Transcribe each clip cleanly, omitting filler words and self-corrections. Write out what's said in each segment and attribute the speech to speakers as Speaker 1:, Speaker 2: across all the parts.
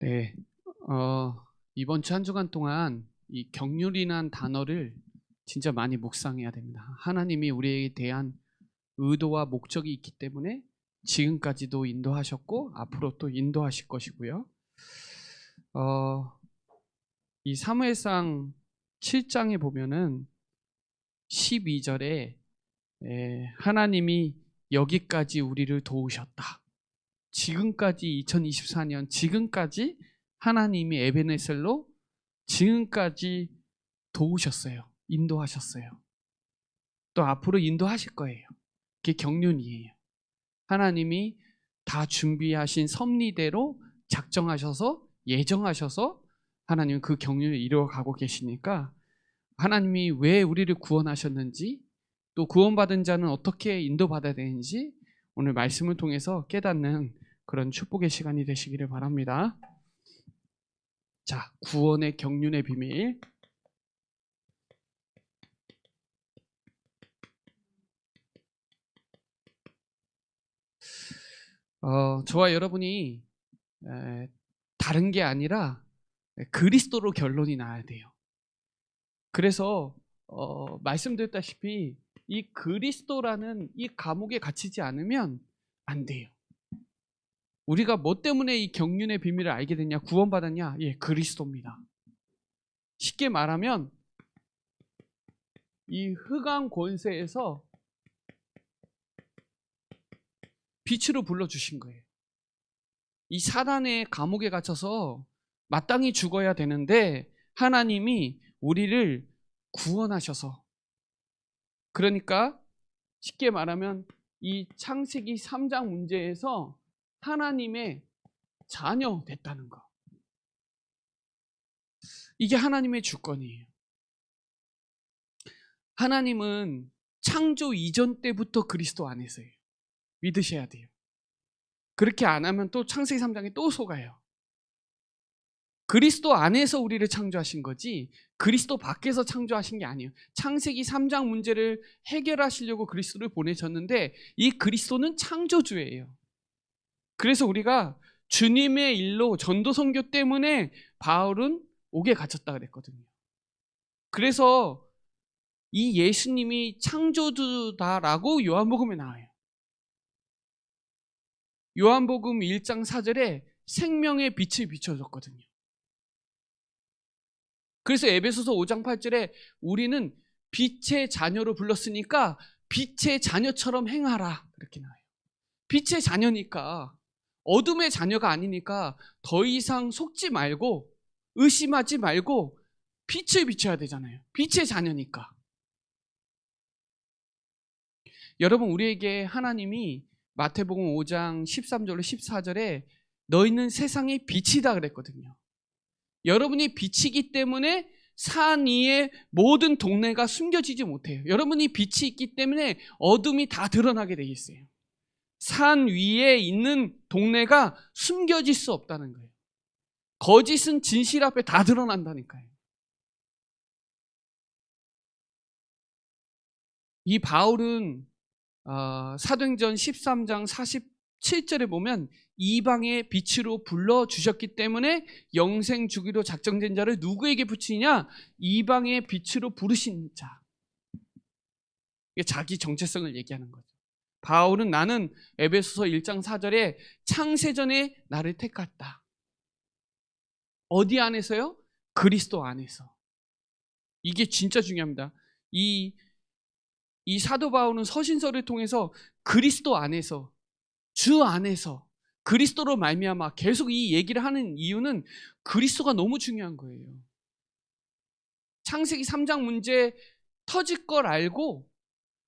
Speaker 1: 네, 이번 주 한 주간 동안 이 경륜이란 단어를 진짜 많이 묵상해야 됩니다. 하나님이 우리에 대한 의도와 목적이 있기 때문에 지금까지도 인도하셨고 앞으로 또 인도하실 것이고요. 이 사무엘상 7장에 보면은 12절에 하나님이 여기까지 우리를 도우셨다. 지금까지 2024년 지금까지 하나님이 에베네셀로 지금까지 도우셨어요. 인도하셨어요. 또 앞으로 인도하실 거예요. 그게 경륜이에요. 하나님이 다 준비하신 섭리대로 작정하셔서 예정하셔서 하나님은 그 경륜을 이루어가고 계시니까 하나님이 왜 우리를 구원하셨는지 또 구원받은 자는 어떻게 인도받아야 되는지 오늘 말씀을 통해서 깨닫는 그런 축복의 시간이 되시기를 바랍니다. 자, 구원의 경륜의 비밀. 저와 여러분이 다른 게 아니라 그리스도로 결론이 나야 돼요. 그래서 말씀드렸다시피 이 그리스도라는 이 감옥에 갇히지 않으면 안 돼요. 우리가 뭐 때문에 이 경륜의 비밀을 알게 됐냐, 구원받았냐? 예, 그리스도입니다. 쉽게 말하면 이 흑암 권세에서 빛으로 불러주신 거예요. 이 사단의 감옥에 갇혀서 마땅히 죽어야 되는데 하나님이 우리를 구원하셔서, 그러니까 쉽게 말하면 이 창세기 3장 문제에서 하나님의 자녀 됐다는 거. 이게 하나님의 주권이에요. 하나님은 창조 이전 때부터 그리스도 안에서예요. 믿으셔야 돼요. 그렇게 안 하면 또 창세기 3장에 또 속아요. 그리스도 안에서 우리를 창조하신 거지 그리스도 밖에서 창조하신 게 아니에요. 창세기 3장 문제를 해결하시려고 그리스도를 보내셨는데 이 그리스도는 창조주예요. 그래서 우리가 주님의 일로 전도 선교 때문에 바울은 옥에 갇혔다 그랬거든요. 그래서 이 예수님이 창조주다라고 요한복음에 나와요. 요한복음 1장 4절에 생명의 빛을 비춰줬거든요. 그래서 에베소서 5장 8절에 우리는 빛의 자녀로 불렀으니까 빛의 자녀처럼 행하라 그렇게 나와요. 빛의 자녀니까, 어둠의 자녀가 아니니까 더 이상 속지 말고 의심하지 말고 빛을 비춰야 되잖아요. 빛의 자녀니까. 여러분, 우리에게 하나님이 마태복음 5장 13절로 14절에 너희는 세상의 빛이다 그랬거든요. 여러분이 빛이기 때문에 산 위의 모든 동네가 숨겨지지 못해요. 여러분이 빛이 있기 때문에 어둠이 다 드러나게 돼 있어요. 산 위에 있는 동네가 숨겨질 수 없다는 거예요. 거짓은 진실 앞에 다 드러난다니까요. 이 바울은 사도행전 13장 47절에 보면 이방의 빛으로 불러주셨기 때문에 영생 주기로 작정된 자를 누구에게 붙이냐? 이방의 빛으로 부르신 자. 이게 자기 정체성을 얘기하는 거죠. 바울은 나는 에베소서 1장 4절에 창세전에 나를 택했다. 어디 안에서요? 그리스도 안에서. 이게 진짜 중요합니다. 이 사도 바울은 서신서를 통해서 그리스도 안에서, 주 안에서, 그리스도로 말미암아 계속 이 얘기를 하는 이유는 그리스도가 너무 중요한 거예요. 창세기 3장 문제 터질 걸 알고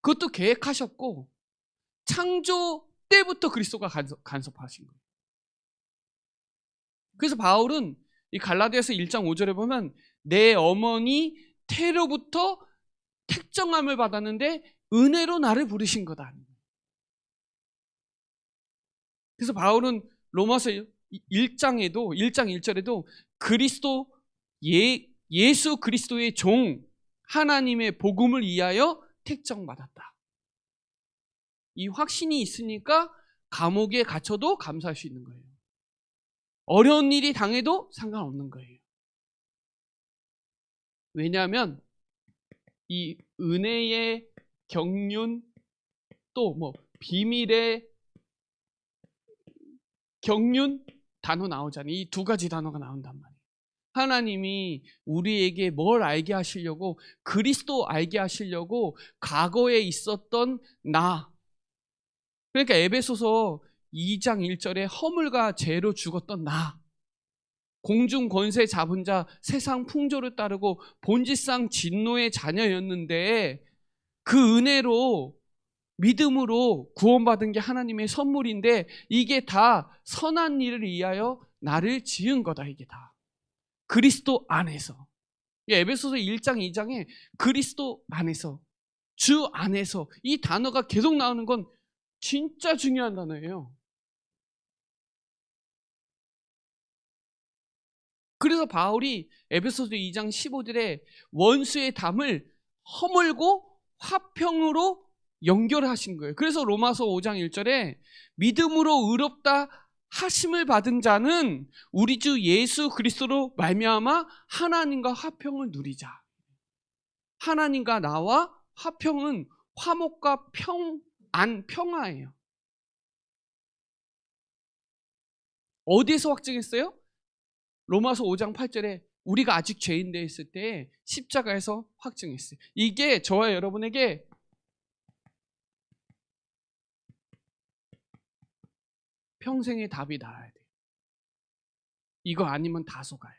Speaker 1: 그것도 계획하셨고 창조 때부터 그리스도가 간섭하신 거예요. 그래서 바울은 이 갈라디아서 1장 5절에 보면 내 어머니 태로부터 택정함을 받았는데 은혜로 나를 부르신 거다. 그래서 바울은 로마서 1장에도 1장 1절에도 그리스도 예수 그리스도의 종 하나님의 복음을 위하여 택정받았다. 이 확신이 있으니까 감옥에 갇혀도 감사할 수 있는 거예요. 어려운 일이 당해도 상관없는 거예요. 왜냐하면 이 은혜의 경륜, 또 뭐 비밀의 경륜 단어 나오잖아요. 이 두 가지 단어가 나온단 말이에요. 하나님이 우리에게 뭘 알게 하시려고, 그리스도 알게 하시려고 과거에 있었던 나, 그러니까 에베소서 2장 1절에 허물과 죄로 죽었던 나, 공중 권세 잡은 자, 세상 풍조를 따르고 본질상 진노의 자녀였는데 그 은혜로 믿음으로 구원받은 게 하나님의 선물인데 이게 다 선한 일을 위하여 나를 지은 거다. 이게 다 그리스도 안에서. 에베소서 1장 2장에 그리스도 안에서, 주 안에서, 이 단어가 계속 나오는 건 진짜 중요한 단어예요. 그래서 바울이 에베소서 2장 15절에 원수의 담을 허물고 화평으로 연결하신 거예요. 그래서 로마서 5장 1절에 믿음으로 의롭다 하심을 받은 자는 우리 주 예수 그리스도로 말미암아 하나님과 화평을 누리자. 하나님과 나와 화평은 화목과 평화예요. 어디에서 확증했어요? 로마서 5장 8절에 우리가 아직 죄인 되어 있을 때 십자가에서 확증했어요. 이게 저와 여러분에게 평생의 답이 나와야 돼요. 이거 아니면 다 속아요.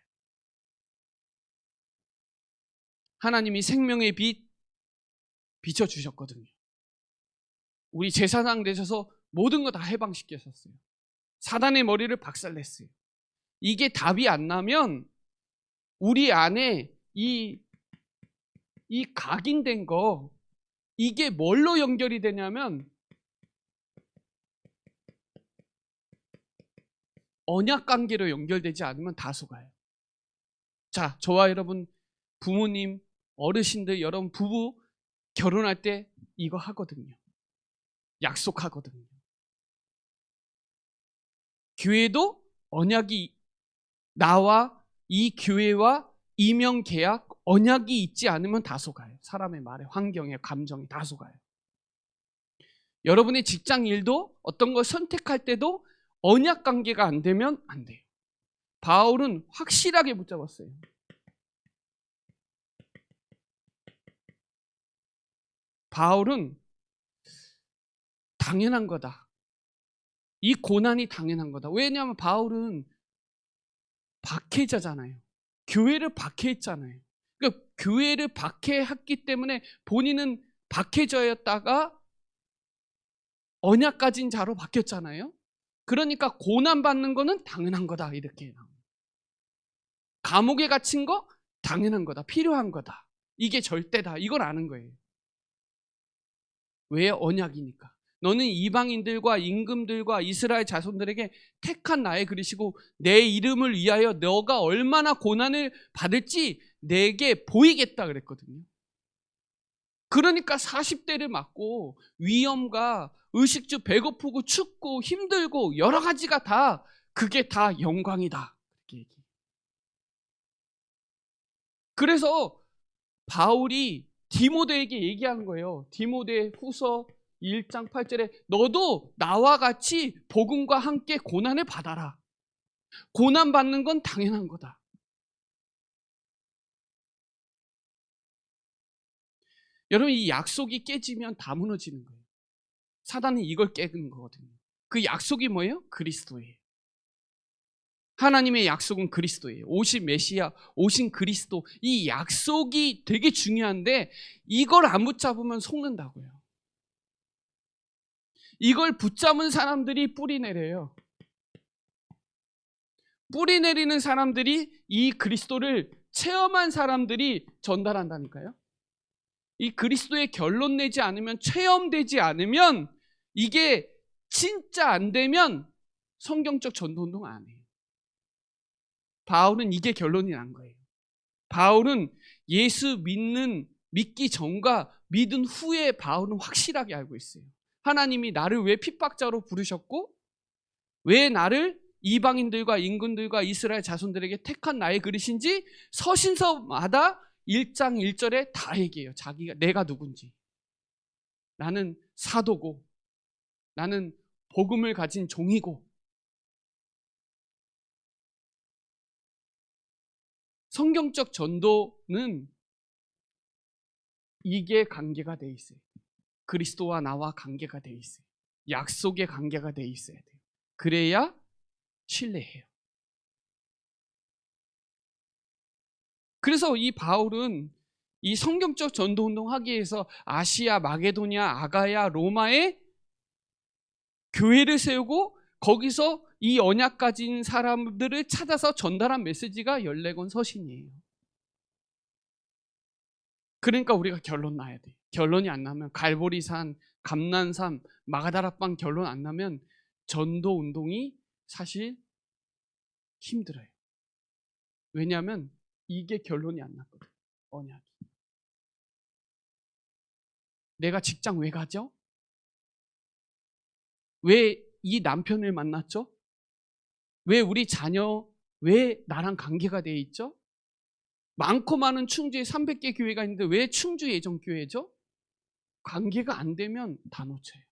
Speaker 1: 하나님이 생명의 빛 비춰주셨거든요. 우리 제사장 되셔서 모든 거 다 해방시키셨어요. 사단의 머리를 박살냈어요. 이게 답이 안 나면 우리 안에 이 각인된 거, 이게 뭘로 연결이 되냐면 언약 관계로 연결되지 않으면 다 속아요. 자, 저와 여러분 부모님, 어르신들, 여러분 부부 결혼할 때 이거 하거든요. 약속하거든요. 교회도 언약이, 나와 이 교회와 이명 계약, 언약이 있지 않으면 다 속아요. 사람의 말에, 환경에, 감정에 다 속아요. 여러분의 직장 일도 어떤 걸 선택할 때도 언약 관계가 안 되면 안 돼요. 바울은 확실하게 붙잡았어요. 바울은 당연한 거다. 이 고난이 당연한 거다. 왜냐하면 바울은 박해자잖아요. 교회를 박해했잖아요. 그러니까 교회를 박해했기 때문에 본인은 박해자였다가 언약 가진 자로 바뀌었잖아요. 그러니까 고난받는 거는 당연한 거다. 이렇게 나옵니다. 감옥에 갇힌 거 당연한 거다. 필요한 거다. 이게 절대다. 이걸 아는 거예요. 왜? 언약이니까. 너는 이방인들과 임금들과 이스라엘 자손들에게 택한 나의 그릇이고 내 이름을 위하여 너가 얼마나 고난을 받을지 내게 보이겠다 그랬거든요. 그러니까 40대를 맞고 위험과 의식주, 배고프고 춥고 힘들고 여러 가지가 다, 그게 다 영광이다. 그래서 바울이 디모데에게 얘기하는 거예요. 디모데 후서 1장 8절에 너도 나와 같이 복음과 함께 고난을 받아라. 고난 받는 건 당연한 거다. 여러분, 이 약속이 깨지면 다 무너지는 거예요. 사단은 이걸 깨는 거거든요. 그 약속이 뭐예요? 그리스도예요. 하나님의 약속은 그리스도예요. 오신 메시아, 오신 그리스도. 이 약속이 되게 중요한데 이걸 안 붙잡으면 속는다고요. 이걸 붙잡은 사람들이 뿌리 내려요. 뿌리 내리는 사람들이 이 그리스도를 체험한 사람들이 전달한다니까요. 이 그리스도의 결론 내지 않으면, 체험되지 않으면, 이게 진짜 안 되면 성경적 전도운동 안 해요. 바울은 이게 결론이 난 거예요. 바울은 예수 믿기 전과 믿은 후에 바울은 확실하게 알고 있어요. 하나님이 나를 왜 핍박자로 부르셨고 왜 나를 이방인들과 인군들과 이스라엘 자손들에게 택한 나의 그릇인지 서신서마다 1장 1절에 다 얘기해요. 자기가 내가 누군지. 나는 사도고 나는 복음을 가진 종이고. 성경적 전도는 이게 관계가 돼 있어요. 그리스도와 나와 관계가 돼 있어요. 약속의 관계가 돼 있어야 돼요. 그래야 신뢰해요. 그래서 이 바울은 이 성경적 전도 운동하기 위해서 아시아, 마게도니아, 아가야, 로마에 교회를 세우고 거기서 이 언약 가진 사람들을 찾아서 전달한 메시지가 14권 서신이에요. 그러니까 우리가 결론 나야 돼. 결론이 안 나면 갈보리산, 감난산, 마가다락방 결론 안 나면 전도 운동이 사실 힘들어요. 왜냐하면 이게 결론이 안 났거든. 언약이. 내가 직장 왜 가죠? 왜 이 남편을 만났죠? 왜 우리 자녀, 왜 나랑 관계가 돼 있죠? 많고 많은 충주에 300개 교회가 있는데 왜 충주 예정교회죠? 관계가 안 되면 다 놓쳐요.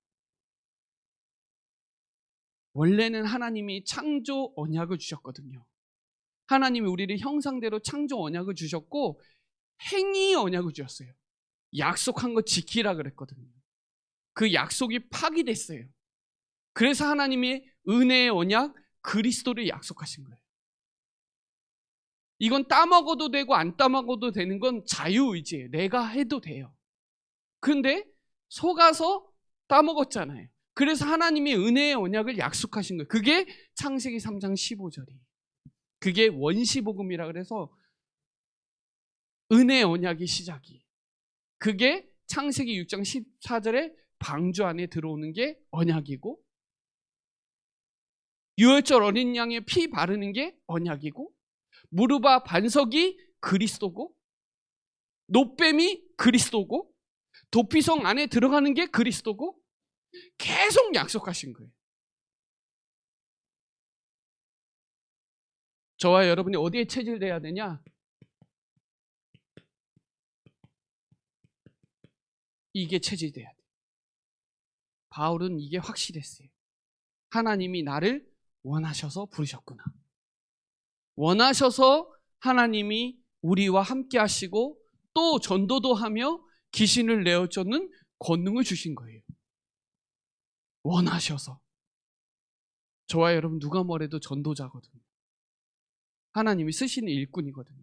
Speaker 1: 원래는 하나님이 창조 언약을 주셨거든요. 하나님이 우리를 형상대로 창조 언약을 주셨고 행위 언약을 주셨어요. 약속한 거 지키라 그랬거든요. 그 약속이 파기됐어요. 그래서 하나님이 은혜의 언약, 그리스도를 약속하신 거예요. 이건 따먹어도 되고 안 따먹어도 되는 건 자유의지예요. 내가 해도 돼요. 그런데 속아서 따먹었잖아요. 그래서 하나님이 은혜의 언약을 약속하신 거예요. 그게 창세기 3장 15절이에요. 그게 원시복음이라 그래서 은혜의 언약이 시작이에요. 그게 창세기 6장 14절에 방주 안에 들어오는 게 언약이고 유월절 어린 양의 피 바르는 게 언약이고 무르바 반석이 그리스도고 노뱀이 그리스도고 도피성 안에 들어가는 게 그리스도고 계속 약속하신 거예요. 저와 여러분이 어디에 체질돼야 되냐? 이게 체질돼야 돼요. 바울은 이게 확실했어요. 하나님이 나를 원하셔서 부르셨구나. 원하셔서 하나님이 우리와 함께 하시고 또 전도도 하며 귀신을 내어쫓는 권능을 주신 거예요. 원하셔서. 저와 여러분 누가 뭐래도 전도자거든요. 하나님이 쓰시는 일꾼이거든요.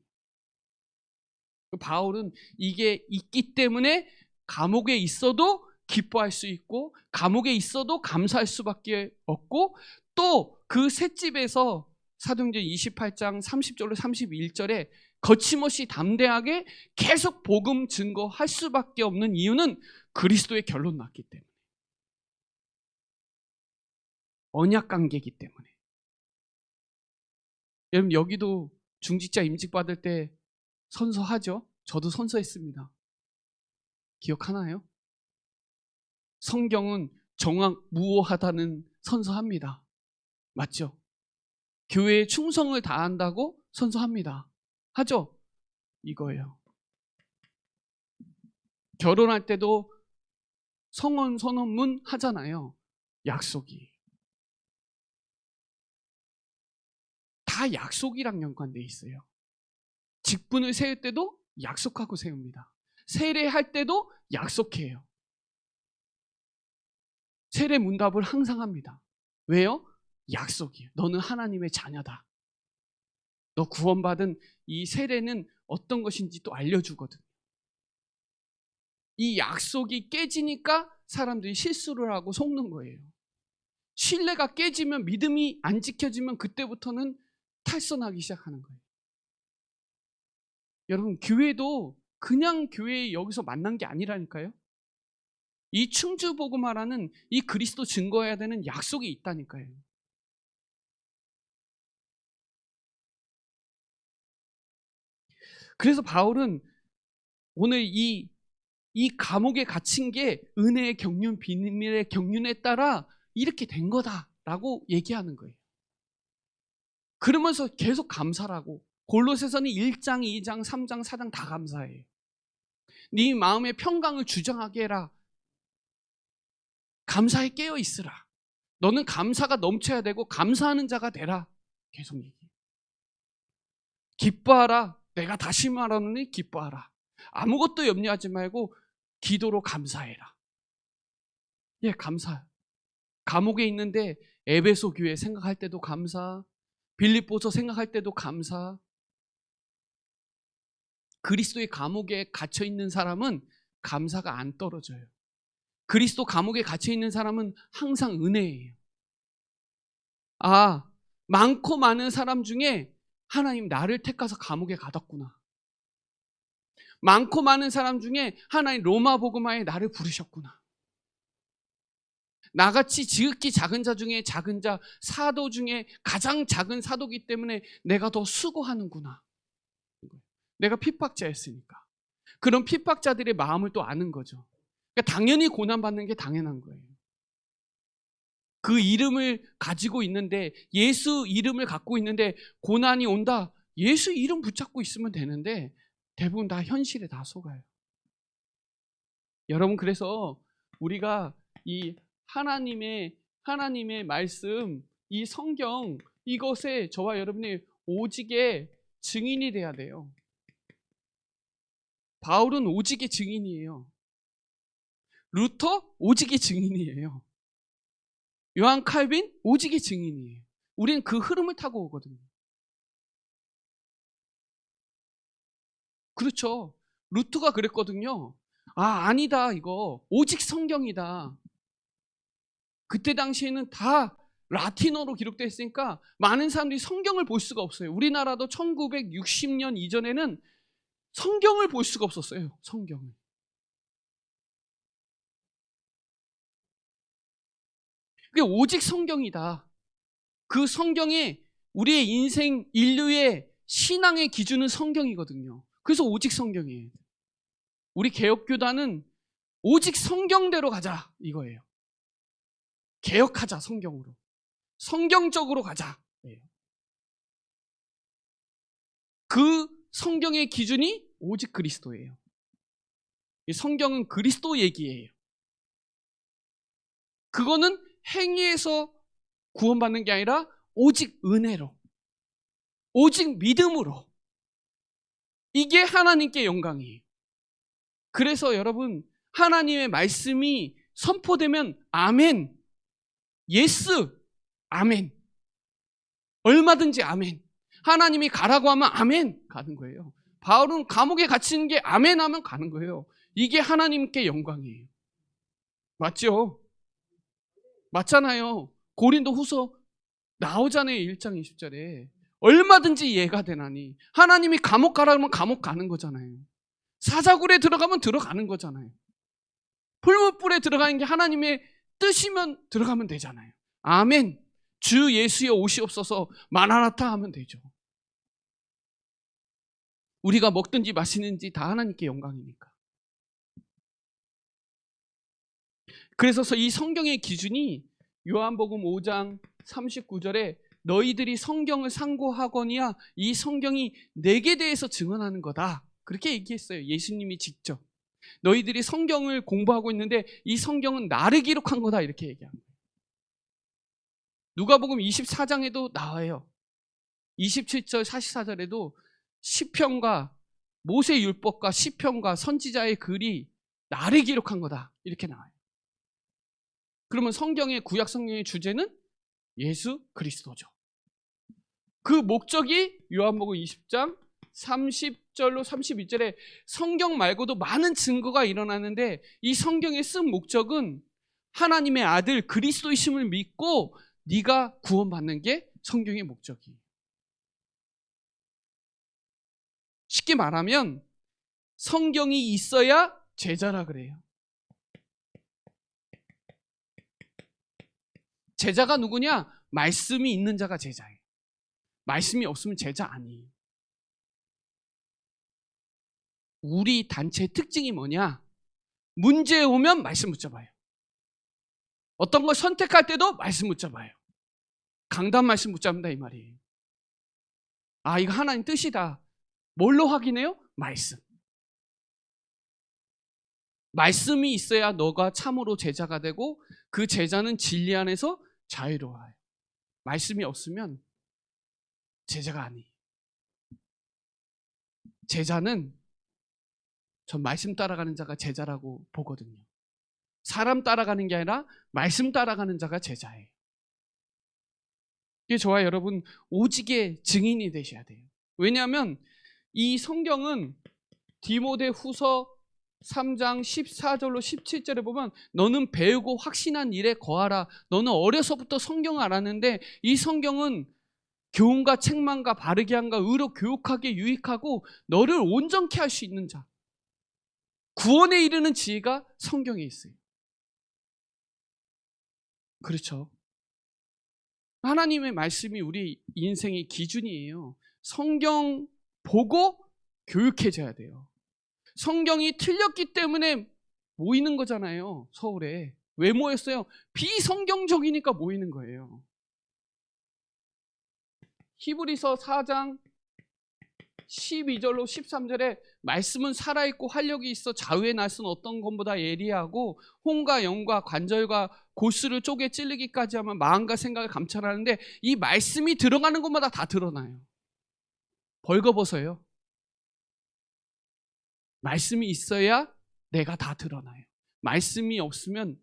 Speaker 1: 바울은 이게 있기 때문에 감옥에 있어도 기뻐할 수 있고 감옥에 있어도 감사할 수밖에 없고 또 그 셋집에서 사도행전 28장 30절로 31절에 거침없이 담대하게 계속 복음 증거할 수밖에 없는 이유는 그리스도의 결론 났기 때문에. 언약 관계이기 때문에. 여러분 여기도 중직자 임직 받을 때 선서하죠? 저도 선서했습니다. 기억하나요? 성경은 정확무오하다는 선서합니다. 맞죠? 교회에 충성을 다한다고 선서합니다. 하죠? 이거예요. 결혼할 때도 성혼 선언문 하잖아요. 약속이. 다 약속이랑 연관돼 있어요. 직분을 세울 때도 약속하고 세웁니다. 세례할 때도 약속해요. 세례 문답을 항상 합니다. 왜요? 약속이에요. 너는 하나님의 자녀다. 너 구원받은 이 세례는 어떤 것인지 또 알려주거든. 이 약속이 깨지니까 사람들이 실수를 하고 속는 거예요. 신뢰가 깨지면 믿음이 안 지켜지면 그때부터는 탈선하기 시작하는 거예요. 여러분 교회도 그냥 교회에 여기서 만난 게 아니라니까요. 이 충주복음화라는 이 그리스도 증거해야 되는 약속이 있다니까요. 그래서 바울은 오늘 이 감옥에 갇힌 게 은혜의 경륜, 비밀의 경륜에 따라 이렇게 된 거다라고 얘기하는 거예요. 그러면서 계속 감사라고. 골로새서는 1장, 2장, 3장, 4장 다 감사해요. 네 마음의 평강을 주장하게 해라. 감사에 깨어 있으라. 너는 감사가 넘쳐야 되고 감사하는 자가 되라. 계속 얘기해요. 기뻐하라. 내가 다시 말하노니 기뻐하라. 아무것도 염려하지 말고 기도로 감사해라. 예, 감사. 감옥에 있는데 에베소 교회 생각할 때도 감사, 빌립보서 생각할 때도 감사. 그리스도의 감옥에 갇혀 있는 사람은 감사가 안 떨어져요. 그리스도 감옥에 갇혀 있는 사람은 항상 은혜예요. 아, 많고 많은 사람 중에 하나님 나를 택하서 감옥에 가뒀구나. 많고 많은 사람 중에 하나님 로마 복음화에 나를 부르셨구나. 나같이 지극히 작은 자 중에 작은 자, 사도 중에 가장 작은 사도기 때문에 내가 더 수고하는구나. 내가 핍박자였으니까. 그런 핍박자들의 마음을 또 아는 거죠. 그러니까 당연히 고난받는 게 당연한 거예요. 그 이름을 가지고 있는데, 예수 이름을 갖고 있는데 고난이 온다. 예수 이름 붙잡고 있으면 되는데 대부분 다 현실에 다 속아요. 여러분, 그래서 우리가 이 하나님의 말씀, 이 성경, 이것에 저와 여러분이 오직의 증인이 돼야 돼요. 바울은 오직의 증인이에요. 루터 오직의 증인이에요. 요한 칼빈 오직의 증인이에요. 우리는 그 흐름을 타고 오거든요. 그렇죠. 루터가 그랬거든요. 아니다, 이거 오직 성경이다. 그때 당시에는 다 라틴어로 기록되어 있으니까 많은 사람들이 성경을 볼 수가 없어요. 우리나라도 1960년 이전에는 성경을 볼 수가 없었어요. 성경을. 그게 오직 성경이다. 그 성경이 우리의 인생, 인류의 신앙의 기준은 성경이거든요. 그래서 오직 성경이에요. 우리 개혁교단은 오직 성경대로 가자 이거예요. 개혁하자, 성경으로. 성경적으로 가자. 그 성경의 기준이 오직 그리스도예요. 이 성경은 그리스도 얘기예요. 그거는 행위에서 구원받는 게 아니라 오직 은혜로, 오직 믿음으로. 이게 하나님께 영광이에요. 그래서 여러분, 하나님의 말씀이 선포되면 아멘, 예스, 아멘, 얼마든지 아멘. 하나님이 가라고 하면 아멘 가는 거예요. 바울은 감옥에 갇히는 게 아멘 하면 가는 거예요. 이게 하나님께 영광이에요. 맞죠? 맞잖아요. 고린도 후서 나오잖아요. 1장 20절에 얼마든지 이해가 되나니. 하나님이 감옥 가라 그러면 감옥 가는 거잖아요. 사자굴에 들어가면 들어가는 거잖아요. 풀무불에 들어가는 게 하나님의 뜻이면 들어가면 되잖아요. 아멘. 주 예수여 오시옵소서 마라나타 하면 되죠. 우리가 먹든지 마시는지 다 하나님께 영광이니까. 그래서 이 성경의 기준이 요한복음 5장 39절에 너희들이 성경을 상고하거니와 이 성경이 내게 대해서 증언하는 거다. 그렇게 얘기했어요. 예수님이 직접. 너희들이 성경을 공부하고 있는데 이 성경은 나를 기록한 거다. 이렇게 얘기합니다. 누가복음 24장에도 나와요. 27절 44절에도 시편과 모세 율법과 시편과 선지자의 글이 나를 기록한 거다. 이렇게 나와요. 그러면 성경의 구약 성경의 주제는 예수 그리스도죠. 그 목적이 요한복음 20장 30절로 31절에 성경 말고도 많은 증거가 일어나는데 이 성경에 쓴 목적은 하나님의 아들 그리스도이심을 믿고 네가 구원받는 게 성경의 목적이에요. 쉽게 말하면 성경이 있어야 제자라 그래요. 제자가 누구냐? 말씀이 있는 자가 제자예요. 말씀이 없으면 제자 아니에요. 우리 단체의 특징이 뭐냐? 문제 오면 말씀 붙잡아요. 어떤 걸 선택할 때도 말씀 붙잡아요. 강단 말씀 붙잡는다 이 말이에요. 아, 이거 하나님 뜻이다. 뭘로 확인해요? 말씀. 말씀이 있어야 너가 참으로 제자가 되고 그 제자는 진리 안에서 자유로워요. 말씀이 없으면 제자가 아니에요. 제자는 전 말씀 따라가는 자가 제자라고 보거든요. 사람 따라가는 게 아니라 말씀 따라가는 자가 제자예요. 이게 저와 여러분 오직의 증인이 되셔야 돼요. 왜냐하면 이 성경은 디모데 후서 3장 14절로 17절에 보면 너는 배우고 확신한 일에 거하라. 너는 어려서부터 성경을 알았는데 이 성경은 교훈과 책망과 바르게 함과 의로 교육하게 유익하고 너를 온전케 할 수 있는 자, 구원에 이르는 지혜가 성경에 있어요. 그렇죠. 하나님의 말씀이 우리 인생의 기준이에요. 성경 보고 교육해져야 돼요. 성경이 틀렸기 때문에 모이는 거잖아요. 서울에. 왜 모였어요? 비성경적이니까 모이는 거예요. 히브리서 4장 12절로 13절에 말씀은 살아있고 활력이 있어 좌우의 날선 어떤 것보다 예리하고 혼과 영과 관절과 골수를 쪼개 찔르기까지 하면 마음과 생각을 감찰하는데 이 말씀이 들어가는 것마다 다 드러나요. 벌거벗어요. 말씀이 있어야 내가 다 드러나요. 말씀이 없으면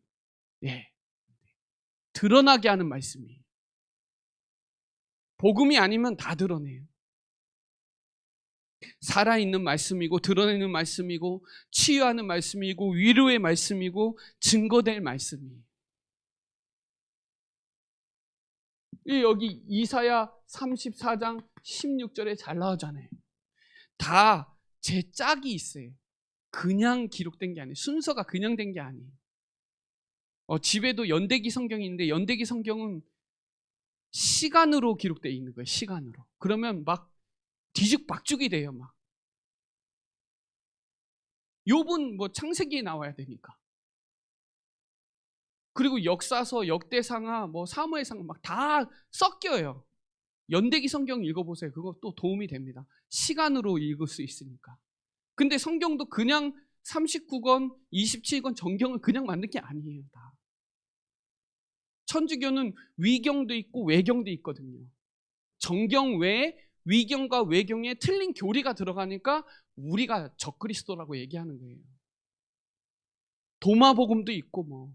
Speaker 1: 드러나게 하는 말씀이에요. 복음이 아니면 다 드러내요. 살아있는 말씀이고 드러내는 말씀이고 치유하는 말씀이고 위로의 말씀이고 증거될 말씀이에요. 여기 이사야 34장 16절에 잘 나오잖아요. 다 제 짝이 있어요. 그냥 기록된 게 아니에요. 순서가 그냥 된 게 아니에요. 집에도 연대기 성경이 있는데 연대기 성경은 시간으로 기록되어 있는 거예요. 시간으로. 그러면 막 뒤죽박죽이 돼요. 막 욥은 뭐 창세기에 나와야 되니까. 그리고 역사서, 역대상하, 뭐 사무엘상 막 다 섞여요. 연대기 성경 읽어보세요. 그거 또 도움이 됩니다. 시간으로 읽을 수 있으니까. 근데 성경도 그냥 39권, 27권 정경을 그냥 만든 게 아니에요. 다. 천주교는 위경도 있고 외경도 있거든요. 정경 외에 위경과 외경에 틀린 교리가 들어가니까 우리가 적그리스도라고 얘기하는 거예요. 도마복음도 있고 뭐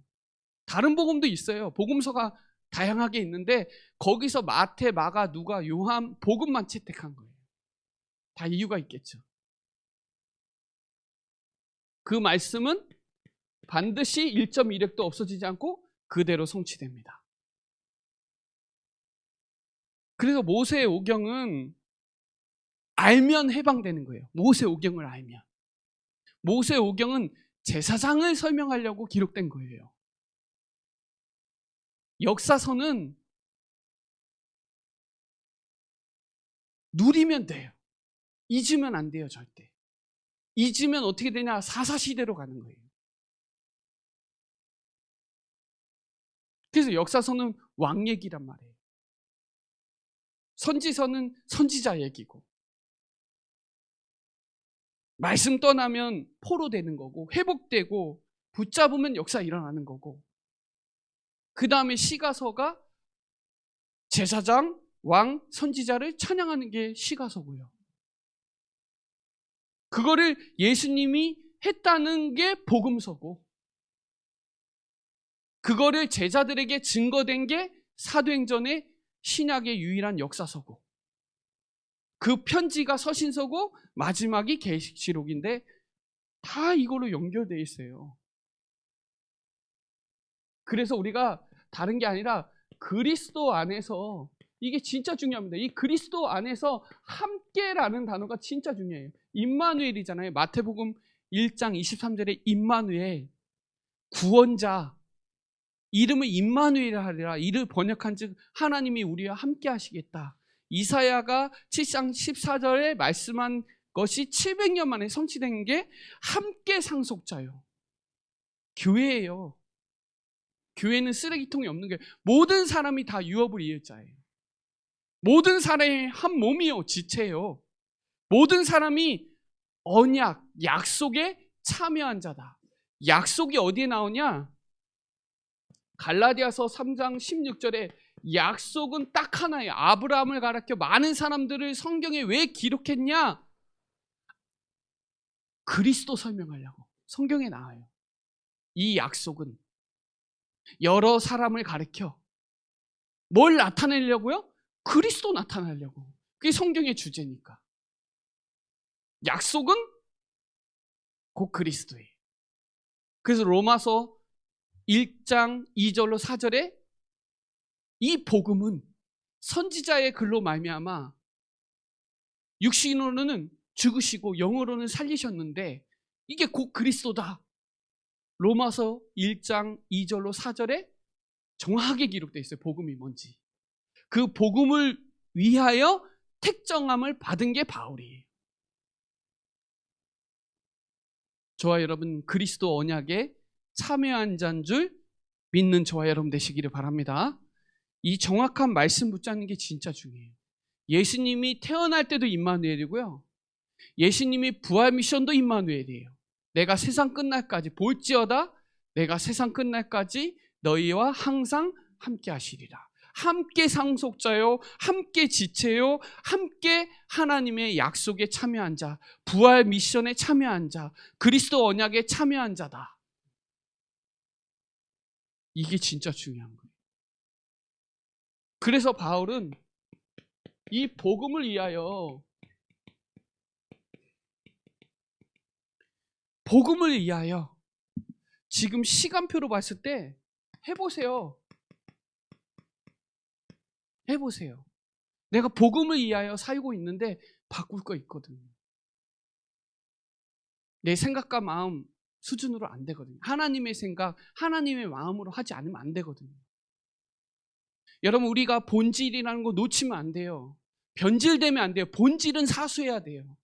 Speaker 1: 다른 복음도 있어요. 복음서가 다양하게 있는데 거기서 마태, 마가, 누가, 요한 복음만 채택한 거예요. 다 이유가 있겠죠. 그 말씀은 반드시 1.1획도 없어지지 않고 그대로 성취됩니다. 그래서 모세의 오경은 알면 해방되는 거예요. 모세의 오경을 알면. 모세의 오경은 제사장을 설명하려고 기록된 거예요. 역사서는 누리면 돼요. 잊으면 안 돼요, 절대. 잊으면 어떻게 되냐? 사사시대로 가는 거예요. 그래서 역사서는 왕 얘기란 말이에요. 선지서는 선지자 얘기고, 말씀 떠나면 포로되는 거고, 회복되고, 붙잡으면 역사 일어나는 거고, 그 다음에 시가서가 제사장, 왕, 선지자를 찬양하는 게 시가서고요. 그거를 예수님이 했다는 게 복음서고, 그거를 제자들에게 증거된 게 사도행전의 신약의 유일한 역사서고, 그 편지가 서신서고 마지막이 계시록인데 다 이걸로 연결되어 있어요. 그래서 우리가 다른 게 아니라 그리스도 안에서, 이게 진짜 중요합니다. 이 그리스도 안에서 함께라는 단어가 진짜 중요해요. 임마누엘이잖아요. 마태복음 1장 23절에 임마누엘, 구원자, 이름을 임마누엘이라 하리라. 이를 번역한 즉 하나님이 우리와 함께 하시겠다. 이사야가 7장 14절에 말씀한 것이 700년 만에 성취된 게 함께 상속자요. 교회예요. 교회는 쓰레기통이 없는 게 모든 사람이 다 유업을 이을 자예요. 모든 사람이 한 몸이요, 지체요. 모든 사람이 언약, 약속에 참여한 자다. 약속이 어디에 나오냐? 갈라디아서 3장 16절에 약속은 딱 하나예요. 아브라함을 가리켜 많은 사람들을 성경에 왜 기록했냐? 그리스도 설명하려고. 성경에 나와요. 이 약속은 여러 사람을 가리켜 뭘 나타내려고요? 그리스도 나타내려고. 그게 성경의 주제니까. 약속은 곧 그리스도예요. 그래서 로마서 1장 2절로 4절에 이 복음은 선지자의 글로 말미암아 육신으로는 죽으시고 영으로는 살리셨는데 이게 곧 그리스도다. 로마서 1장 2절로 4절에 정확하게 기록되어 있어요. 복음이 뭔지. 그 복음을 위하여 택정함을 받은 게 바울이에요. 저와 여러분 그리스도 언약에 참여한 자인 줄 믿는 저와 여러분 되시기를 바랍니다. 이 정확한 말씀 붙잡는 게 진짜 중요해요. 예수님이 태어날 때도 임마누엘이고요. 예수님이 부활 미션도 임마누엘이에요. 내가 세상 끝날까지 볼지어다 내가 세상 끝날까지 너희와 항상 함께 하시리라. 함께 상속자요, 함께 지체요, 함께 하나님의 약속에 참여한 자, 부활 미션에 참여한 자, 그리스도 언약에 참여한 자다. 이게 진짜 중요한 거예요. 그래서 바울은 이 복음을 위하여 지금 시간표로 봤을 때 해보세요. 내가 복음을 위하여 살고 있는데 바꿀 거 있거든요. 내 생각과 마음 수준으로 안 되거든요. 하나님의 생각, 하나님의 마음으로 하지 않으면 안 되거든요. 여러분 우리가 본질이라는 거 놓치면 안 돼요. 변질되면 안 돼요. 본질은 사수해야 돼요.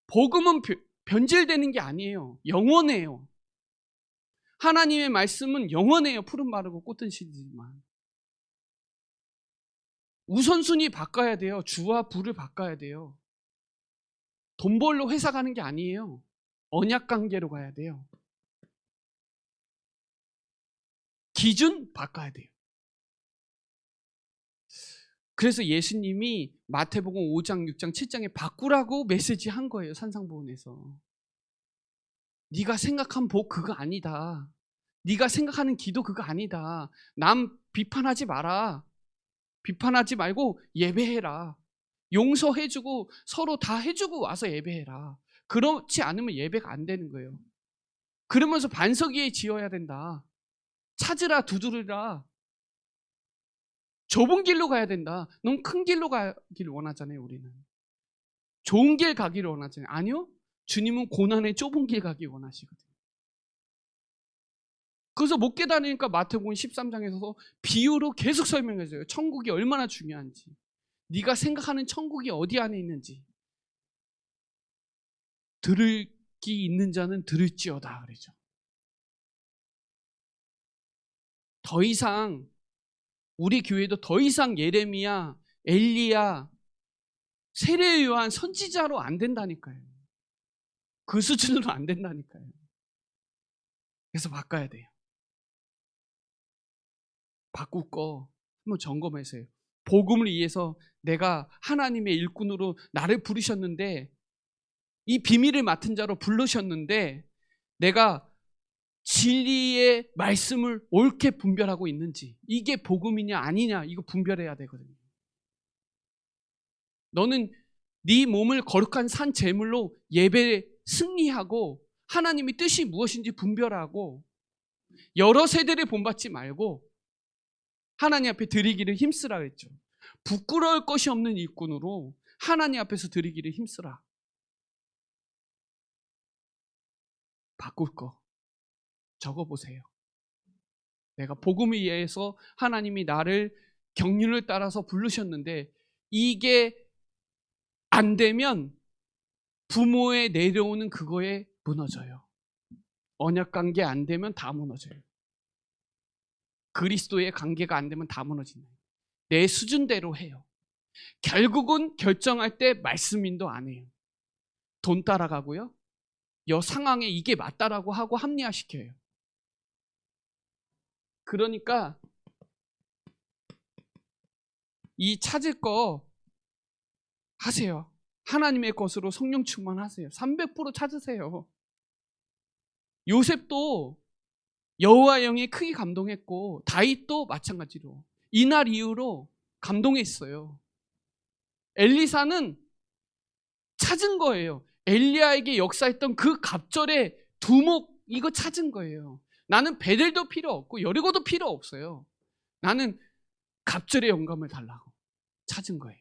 Speaker 1: 복음은 변질되는 게 아니에요. 영원해요. 하나님의 말씀은 영원해요. 푸른 마르고 꽃은 시들지만 우선순위 바꿔야 돼요. 주와 부를 바꿔야 돼요. 돈 벌러 회사 가는 게 아니에요. 언약 관계로 가야 돼요. 기준 바꿔야 돼요. 그래서 예수님이 마태복음 5장, 6장, 7장에 바꾸라고 메시지 한 거예요. 산상보훈에서. 네가 생각한 복 그거 아니다. 네가 생각하는 기도 그거 아니다. 남 비판하지 마라. 비판하지 말고 예배해라. 용서해주고 서로 다 해주고 와서 예배해라. 그렇지 않으면 예배가 안 되는 거예요. 그러면서 반석 위에 지어야 된다. 찾으라 두드리라. 좁은 길로 가야 된다. 넌 큰 길로 가기를 원하잖아요. 우리는 좋은 길 가기를 원하잖아요. 아니요, 주님은 고난의 좁은 길 가기 원하시거든요. 그래서 못 깨달으니까 마태복음 13장에서 비유로 계속 설명해줘요. 천국이 얼마나 중요한지, 네가 생각하는 천국이 어디 안에 있는지. 들을 귀 있는 자는 들을지어다 그러죠. 더 이상 우리 교회도 더 이상 예레미야, 엘리야, 세례 요한 선지자로 안 된다니까요. 그 수준으로 안 된다니까요. 그래서 바꿔야 돼요. 바꿀 거 한번 점검하세요. 복음을 위해서 내가 하나님의 일꾼으로 나를 부르셨는데, 이 비밀을 맡은 자로 부르셨는데 내가 진리의 말씀을 옳게 분별하고 있는지, 이게 복음이냐 아니냐 이거 분별해야 되거든요. 너는 네 몸을 거룩한 산 제물로 예배 승리하고 하나님의 뜻이 무엇인지 분별하고 여러 세대를 본받지 말고 하나님 앞에 드리기를 힘쓰라 그랬죠. 부끄러울 것이 없는 일꾼으로 하나님 앞에서 드리기를 힘쓰라. 바꿀 거 적어보세요. 내가 복음을 위해서 하나님이 나를 경륜을 따라서 부르셨는데 이게 안 되면 부모에 내려오는 그거에 무너져요. 언약 관계 안 되면 다 무너져요. 그리스도의 관계가 안 되면 다 무너지네요. 내 수준대로 해요. 결국은 결정할 때 말씀 인도 안 해요. 돈 따라가고요. 여 상황에 이게 맞다라고 하고 합리화시켜요. 그러니까 이 찾을 거 하세요. 하나님의 것으로 성령 충만하세요. 300% 찾으세요. 요셉도 여호와 영에 크게 감동했고 다윗도 마찬가지로 이날 이후로 감동했어요. 엘리사는 찾은 거예요. 엘리야에게 역사했던 그 갑절의 두목 이거 찾은 거예요. 나는 베델도 필요 없고 여리고도 필요 없어요. 나는 갑절의 영감을 달라고 찾은 거예요.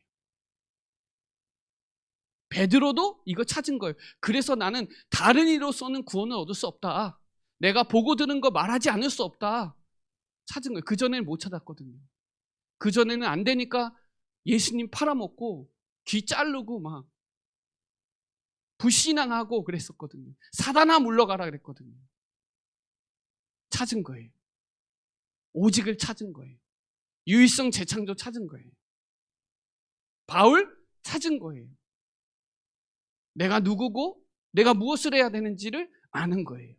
Speaker 1: 베드로도 이거 찾은 거예요. 그래서 나는 다른 이로서는 구원을 얻을 수 없다. 내가 보고 들은 거 말하지 않을 수 없다. 찾은 거예요. 그전에는 못 찾았거든요. 그전에는 안 되니까 예수님 팔아먹고 귀 자르고 막 불신앙하고 그랬었거든요. 사단아 물러가라 그랬거든요. 찾은 거예요. 오직을 찾은 거예요. 유일성 재창조 찾은 거예요. 바울 찾은 거예요. 내가 누구고 내가 무엇을 해야 되는지를 아는 거예요.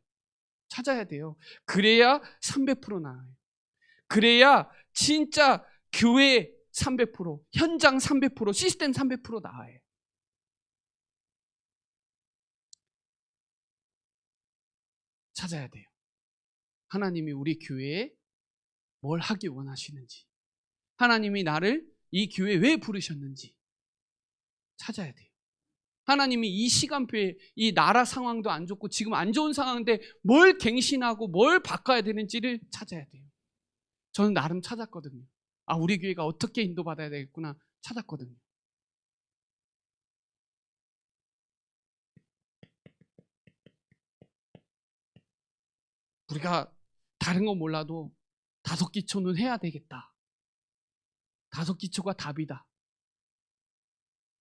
Speaker 1: 찾아야 돼요. 그래야 300% 나아요. 그래야 진짜 교회 300%, 현장 300%, 시스템 300% 나아요. 찾아야 돼요. 하나님이 우리 교회에 뭘 하기 원하시는지, 하나님이 나를 이 교회에 왜 부르셨는지 찾아야 돼요. 하나님이 이 시간표에 이 나라 상황도 안 좋고 지금 안 좋은 상황인데 뭘 갱신하고 뭘 바꿔야 되는지를 찾아야 돼요. 저는 나름 찾았거든요. 아, 우리 교회가 어떻게 인도받아야 되겠구나 찾았거든요. 우리가 다른 건 몰라도 5기초는 해야 되겠다. 5기초가 답이다.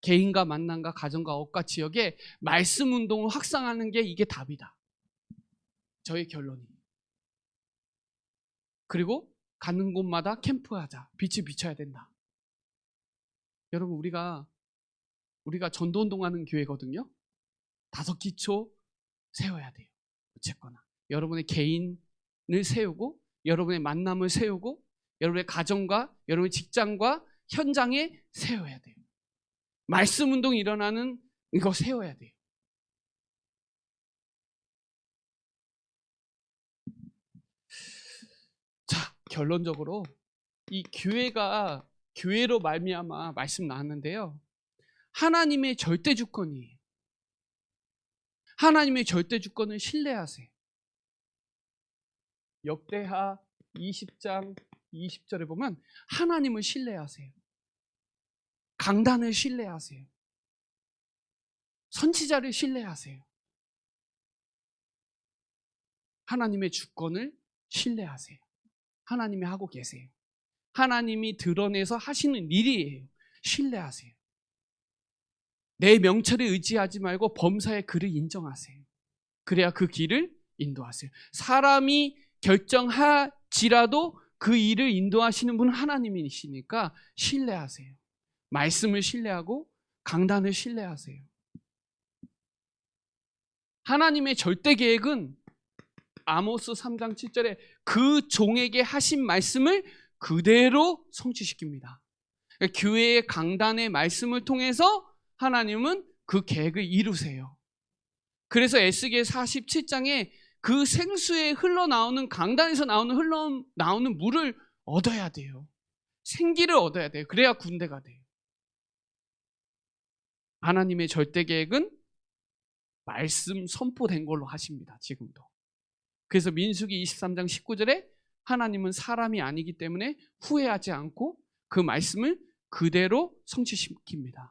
Speaker 1: 개인과 만남과 가정과 업과 지역에 말씀 운동을 확산하는 게 이게 답이다. 저의 결론이. 그리고 가는 곳마다 캠프하자. 빛을 비춰야 된다. 여러분 우리가 전도 운동하는 교회거든요. 5기초 세워야 돼요. 어쨌거나 여러분의 개인을 세우고 여러분의 만남을 세우고 여러분의 가정과 여러분의 직장과 현장에 세워야 돼요. 말씀 운동이 일어나는 이거 세워야 돼요. 자, 결론적으로 이 교회로 말미암아 말씀 나왔는데요. 하나님의 절대 주권이에요. 하나님의 절대 주권을 신뢰하세요. 역대하 20장 20절에 보면 하나님을 신뢰하세요. 강단을 신뢰하세요. 선지자를 신뢰하세요. 하나님의 주권을 신뢰하세요. 하나님이 하고 계세요. 하나님이 드러내서 하시는 일이에요. 신뢰하세요. 내 명철에 의지하지 말고 범사의 그를 인정하세요. 그래야 그 길을 인도하세요. 사람이 결정하지라도 그 일을 인도하시는 분은 하나님이시니까 신뢰하세요. 말씀을 신뢰하고 강단을 신뢰하세요. 하나님의 절대 계획은 아모스 3장 7절에 그 종에게 하신 말씀을 그대로 성취시킵니다. 그러니까 교회의 강단의 말씀을 통해서 하나님은 그 계획을 이루세요. 그래서 에스겔 47장에 그 생수에 흘러나오는 강단에서 나오는 물을 얻어야 돼요. 생기를 얻어야 돼요. 그래야 군대가 돼요. 하나님의 절대 계획은 말씀 선포된 걸로 하십니다. 지금도. 그래서 민수기 23장 19절에 하나님은 사람이 아니기 때문에 후회하지 않고 그 말씀을 그대로 성취시킵니다.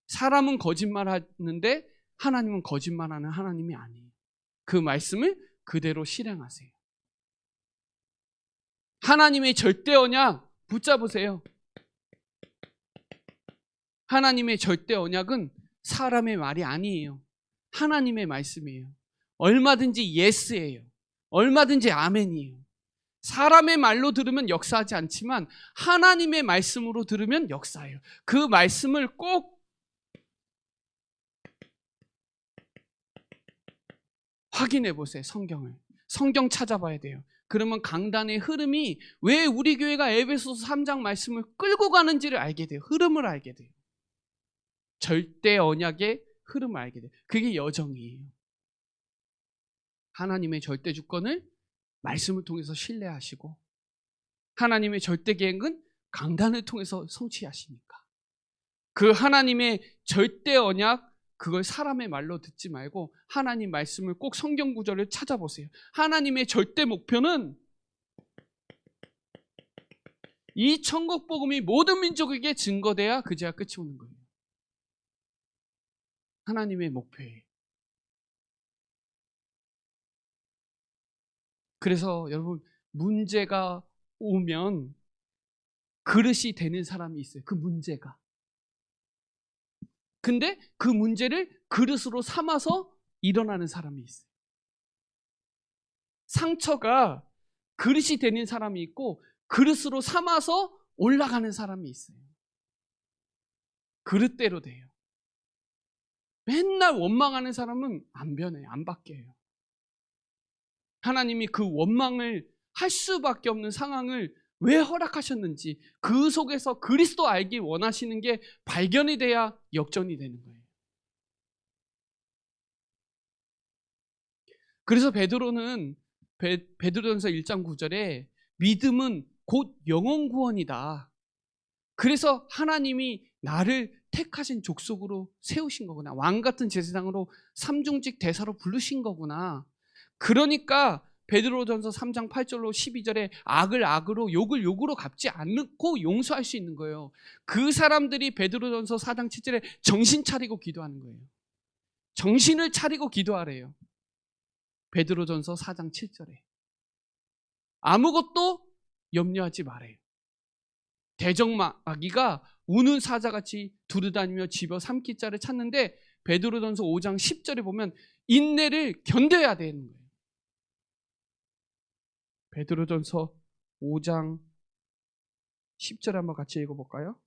Speaker 1: 사람은 거짓말하는데 하나님은 거짓말하는 하나님이 아니에요. 그 말씀을 그대로 실행하세요. 하나님의 절대 언약 붙잡으세요. 하나님의 절대 언약은 사람의 말이 아니에요. 하나님의 말씀이에요. 얼마든지 예스예요. 얼마든지 아멘이에요. 사람의 말로 들으면 역사하지 않지만 하나님의 말씀으로 들으면 역사해요. 그 말씀을 꼭 확인해 보세요. 성경 찾아봐야 돼요. 그러면 강단의 흐름이 왜 우리 교회가 에베소서 3장 말씀을 끌고 가는지를 알게 돼요. 흐름을 알게 돼요. 절대 언약의 흐름을 알게 돼요. 그게 여정이에요. 하나님의 절대 주권을 말씀을 통해서 신뢰하시고 하나님의 절대 계획은 강단을 통해서 성취하시니까 그 하나님의 절대 언약, 그걸 사람의 말로 듣지 말고 하나님 말씀을 꼭 성경 구절을 찾아보세요. 하나님의 절대 목표는 이 천국 복음이 모든 민족에게 증거돼야 그제야 끝이 오는 거예요. 하나님의 목표예요. 그래서 여러분, 문제가 오면 그릇이 되는 사람이 있어요. 그 문제가. 근데 그 문제를 그릇으로 삼아서 일어나는 사람이 있어요. 상처가 그릇이 되는 사람이 있고 그릇으로 삼아서 올라가는 사람이 있어요. 그릇대로 돼요. 맨날 원망하는 사람은 안 변해요. 안 바뀌어요. 하나님이 그 원망을 할 수밖에 없는 상황을 왜 허락하셨는지 그 속에서 그리스도 알기 원하시는 게 발견이 돼야 역전이 되는 거예요. 그래서 베드로는 베드로전서 1장 9절에 믿음은 곧 영혼 구원이다. 그래서 하나님이 나를 택하신 족속으로 세우신 거구나. 왕 같은 제사장으로 삼중직 대사로 부르신 거구나. 그러니까 베드로전서 3장 8절로 12절에 악을 악으로 욕을 욕으로 갚지 않고 용서할 수 있는 거예요. 그 사람들이 베드로전서 4장 7절에 정신 차리고 기도하는 거예요. 정신을 차리고 기도하래요. 베드로전서 4장 7절에 아무것도 염려하지 말아요. 대적마귀가 우는 사자같이 두루다니며 집어 삼킬 자를 찾는데 베드로전서 5장 10절에 보면 인내를 견뎌야 되는 거예요. 베드로전서 5장 10절 한번 같이 읽어볼까요?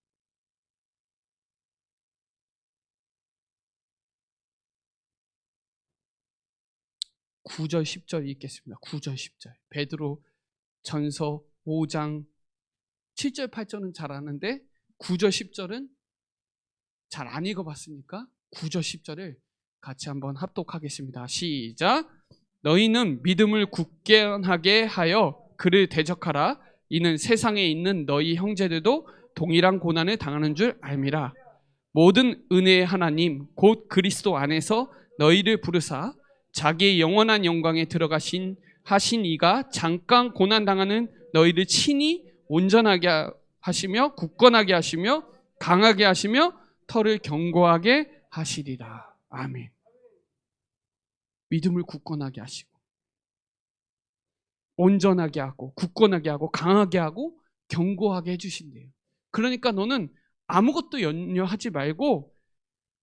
Speaker 1: (9절) (10절) 읽겠습니다. 9절 10절 베드로전서 5장 7절 8절은 잘 아는데 9절 10절은 잘 안 읽어봤으니까 9절 10절을 같이 한번 합독하겠습니다. 시작. 너희는 믿음을 굳건하게 하여 그를 대적하라. 이는 세상에 있는 너희 형제들도 동일한 고난을 당하는 줄 알미라. 모든 은혜의 하나님 곧 그리스도 안에서 너희를 부르사 자기의 영원한 영광에 들어가신 하신 이가 잠깐 고난 당하는 너희를 친히 온전하게 하시며 굳건하게 하시며 강하게 하시며 터를 견고하게 하시리라. 아멘. 믿음을 굳건하게 하시고 온전하게 하고 굳건하게 하고 강하게 하고 견고하게 해주신대요. 그러니까 너는 아무것도 염려하지 말고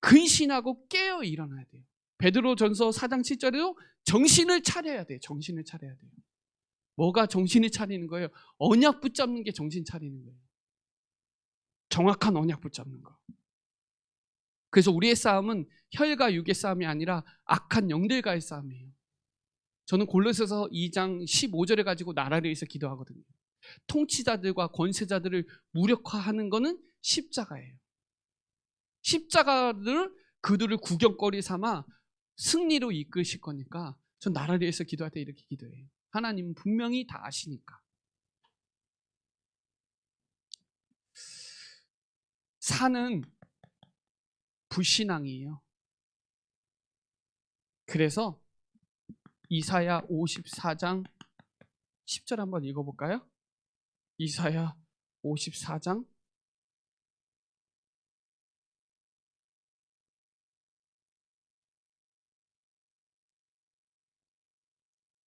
Speaker 1: 근신하고 깨어 일어나야 돼요. 베드로전서 4장 7절에도 정신을 차려야 돼요. 정신을 차려야 돼요. 뭐가 정신을 차리는 거예요? 언약 붙잡는 게 정신 차리는 거예요. 정확한 언약 붙잡는 거. 그래서 우리의 싸움은 혈과 육의 싸움이 아니라 악한 영들과의 싸움이에요. 저는 골로새서 2장 15절에 가지고 나라를 위해서 기도하거든요. 통치자들과 권세자들을 무력화하는 것은 십자가예요. 십자가를 그들을 구경거리 삼아 승리로 이끄실 거니까 전 나라를 위해서 기도할 때 이렇게 기도해요. 하나님은 분명히 다 아시니까. 사는 불신앙이에요. 그래서 이사야 54장 10절 한번 읽어볼까요? 이사야 54장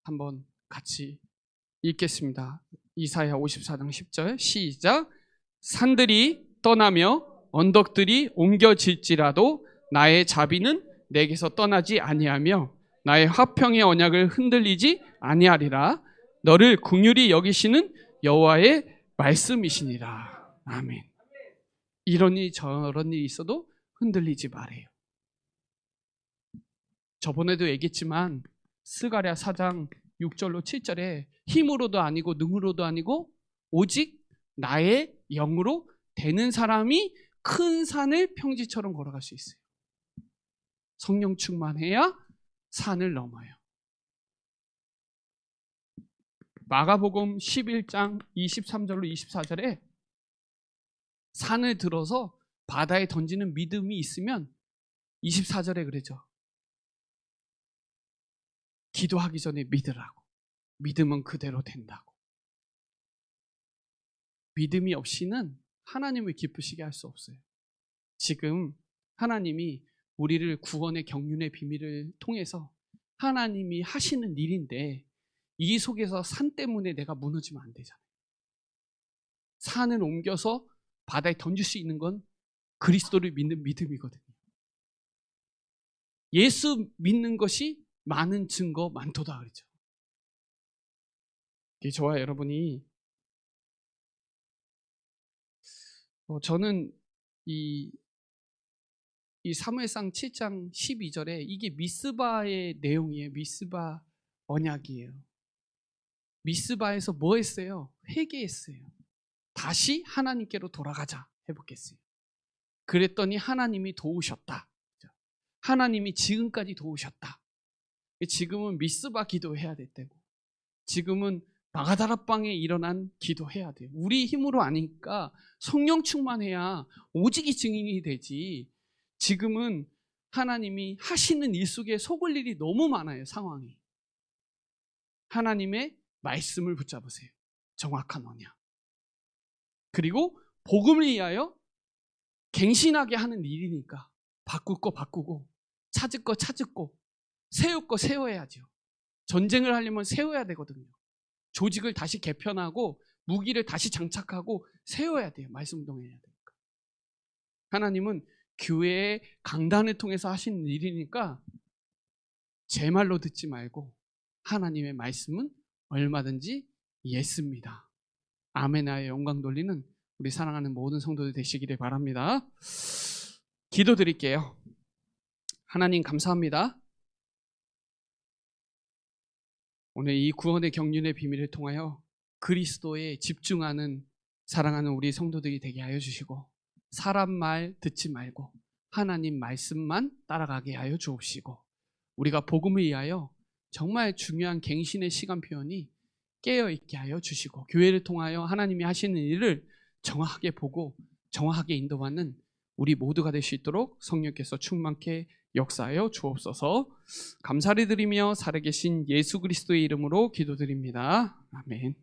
Speaker 1: 한번 같이 읽겠습니다. 이사야 54장 10절 시작. 산들이 떠나며 언덕들이 옮겨질지라도 나의 자비는 내게서 떠나지 아니하며 나의 화평의 언약을 흔들리지 아니하리라. 너를 긍휼히 여기시는 여호와의 말씀이시니라. 아멘. 이런 일 저런 일이 있어도 흔들리지 말아요. 저번에도 얘기했지만 스가랴 4장 6절로 7절에 힘으로도 아니고 능으로도 아니고 오직 나의 영으로 되는 사람이 큰 산을 평지처럼 걸어갈 수 있어요. 성령 충만해야 산을 넘어요. 마가복음 11장 23절로 24절에 산을 들어서 바다에 던지는 믿음이 있으면 24절에 그러죠. 기도하기 전에 믿으라고. 믿음은 그대로 된다고. 믿음이 없이는 하나님을 기쁘시게 할 수 없어요. 지금 하나님이 우리를 구원의 경륜의 비밀을 통해서 하나님이 하시는 일인데 이 속에서 산 때문에 내가 무너지면 안 되잖아요. 산을 옮겨서 바다에 던질 수 있는 건 그리스도를 믿는 믿음이거든요. 예수 믿는 것이 많은 증거 많도다 그러죠. 저와 여러분이 저는 이 사무엘상 7장 12절에 이게 미스바의 내용이에요. 미스바 언약이에요. 미스바에서 뭐 했어요? 회개했어요. 다시 하나님께로 돌아가자 해보겠어요. 그랬더니 하나님이 도우셨다. 하나님이 지금까지 도우셨다. 지금은 미스바 기도해야 됐다고. 지금은 마가다락방에 일어난 기도해야 돼요. 우리 힘으로 아니까 성령 충만해야 오직이 증인이 되지. 지금은 하나님이 하시는 일 속에 속을 일이 너무 많아요. 상황이. 하나님의 말씀을 붙잡으세요. 정확한 언약. 그리고 복음을 위하여 갱신하게 하는 일이니까 바꿀 거 바꾸고 찾을 거 찾고 세울 거 세워야죠. 전쟁을 하려면 세워야 되거든요. 조직을 다시 개편하고 무기를 다시 장착하고 세워야 돼요. 말씀 운동해야 되니까. 하나님은 교회의 강단을 통해서 하시는 일이니까 제 말로 듣지 말고 하나님의 말씀은 얼마든지 예습니다. 아멘하여 영광 돌리는 우리 사랑하는 모든 성도들 되시기를 바랍니다. 기도드릴게요. 하나님 감사합니다. 오늘 이 구원의 경륜의 비밀을 통하여 그리스도에 집중하는 사랑하는 우리 성도들이 되게 하여 주시고 사람 말 듣지 말고 하나님 말씀만 따라가게 하여 주옵시고 우리가 복음을 위하여 정말 중요한 갱신의 시간 표현이 깨어있게 하여 주시고 교회를 통하여 하나님이 하시는 일을 정확하게 보고 정확하게 인도하는 우리 모두가 될 수 있도록 성령께서 충만케 역사하여 주옵소서. 감사를 드리며 살아계신 예수 그리스도의 이름으로 기도드립니다. 아멘.